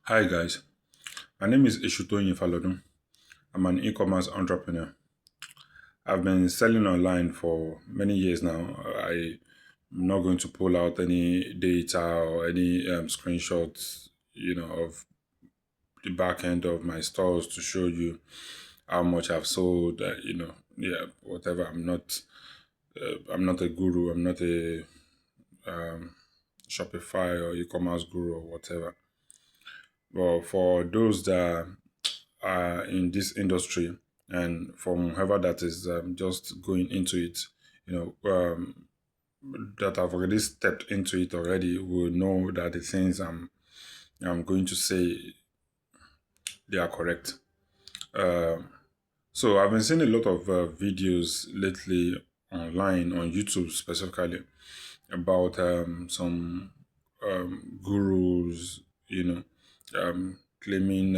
Hi guys, my name is Ishutoyin Falodun. I'm an e-commerce entrepreneur. I've been selling online for many years now. I'm not going to pull out any data or any screenshots, of the back end of my stores to show you how much I've sold. Whatever. I'm not a guru. I'm not a Shopify or e-commerce guru or whatever. But for those that in this industry and from whoever that is just going into it, you that have already stepped into it already will know that the things I'm going to say, they are correct. So I've been seeing a lot of videos lately online on YouTube specifically about some gurus, claiming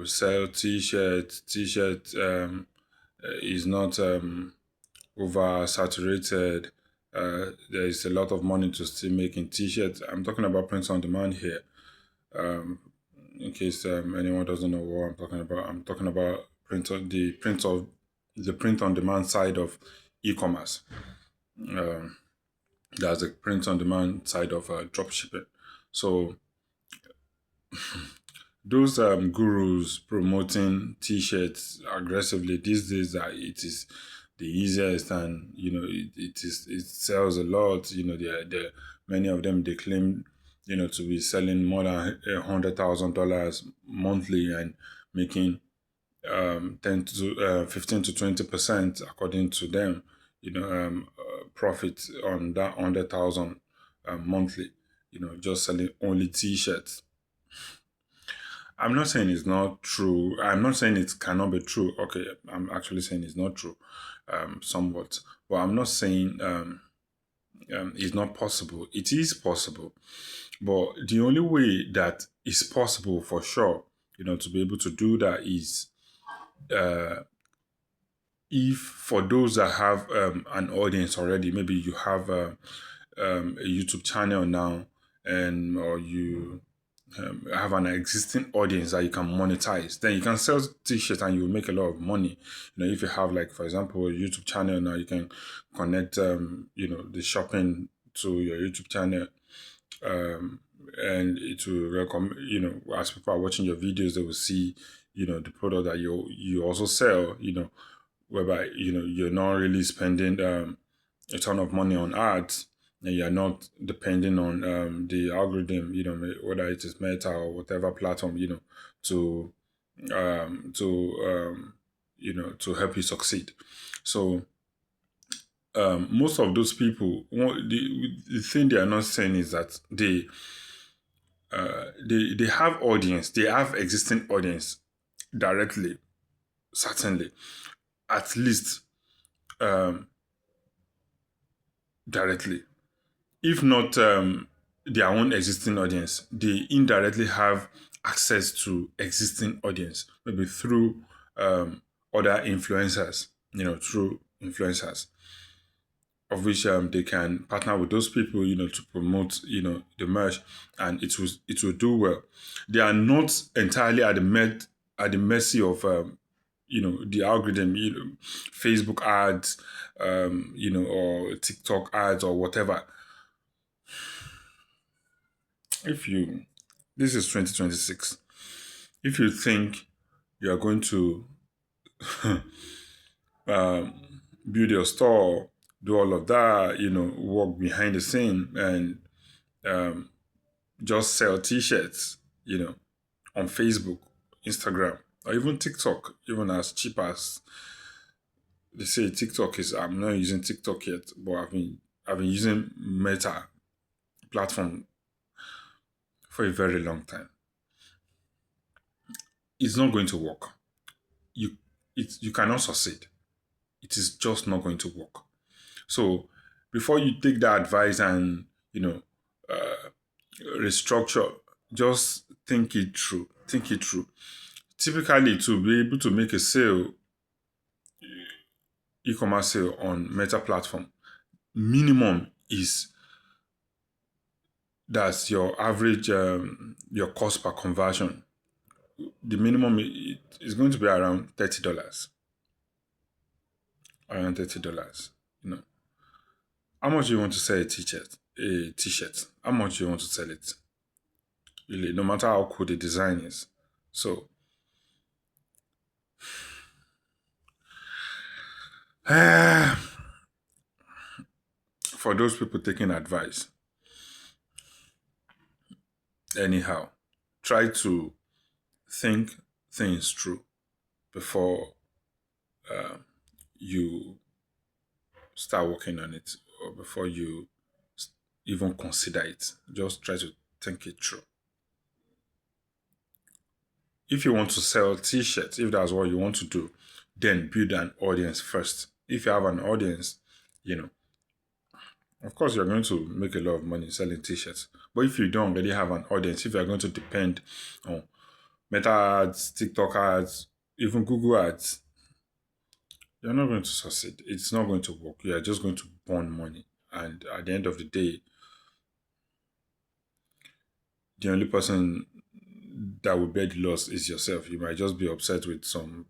sell t-shirt. T-shirt is not oversaturated. There is a lot of money to still make in t-shirts. I'm talking about print on demand here. In case anyone doesn't know what I'm talking about, I'm talking about the print on demand side of e-commerce. There's a print on demand side of drop shipping. So those gurus promoting t-shirts aggressively these days, it is the easiest, and it sells a lot. They many of them, they claim to be selling more than $100,000 monthly and making 10 to 15 to 20% according to them, profit on that 100,000 monthly, just selling only t-shirts. I'm not saying it's not true. I'm not saying it cannot be true. Okay, I'm actually saying it's not true, somewhat. But I'm not saying it's not possible. It is possible. But the only way that is possible for sure, to be able to do that is if for those that have an audience already, maybe you have a YouTube channel now, and or you have an existing audience that you can monetize, then you can sell t-shirts and you will make a lot of money. If you have, like, for example, a YouTube channel now, you can connect the shopping to your YouTube channel, and it will recommend, as people are watching your videos, they will see the product that you also sell, whereby you're not really spending a ton of money on ads, and you're not depending on the algorithm, whether it is Meta or whatever platform, to to help you succeed. So most of those people, the thing they are not saying is that they have audience, they have existing audience directly, certainly, at least um, directly. If not their own existing audience, they indirectly have access to existing audience, maybe through other influencers, through influencers, of which they can partner with those people, to promote, the merch, and it will do well. They are not entirely at the mercy of the algorithm, Facebook ads, or TikTok ads or whatever. If you This is 2026, if you think you are going to build your store, do all of that, work behind the scene, and just sell t-shirts, on Facebook, Instagram, or even TikTok, even as cheap as they say TikTok is. I'm not using TikTok yet, but I've been using Meta platform for a very long time. It's not going to work. You cannot succeed. It is just not going to work. So before you take that advice and restructure, just think it through. Think it through. Typically, to be able to make a sale, e-commerce sale on Meta platform, minimum is that's your average, your cost per conversion. The minimum is going to be around $30. Around $30. You know, how much you want to sell a t-shirt? A t-shirt. How much you want to sell it? Really, no matter how cool the design is. So, for those people taking advice, anyhow, try to think things through before you start working on it, or before you even consider it. Just try to think it through. If you want to sell t-shirts, if that's what you want to do, then build an audience first. If you have an audience, you know, of course you're going to make a lot of money selling t-shirts. But if you don't already have an audience, if you're going to depend on Meta ads, TikTok ads, even Google ads, you're not going to succeed. It's not going to work. You're just going to burn money. And at the end of the day, the only person that will bear the loss is yourself. You might just be upset with some,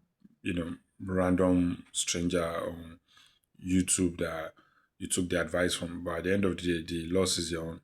random stranger on YouTube that you took the advice from, but at the end of the day, the loss is your own.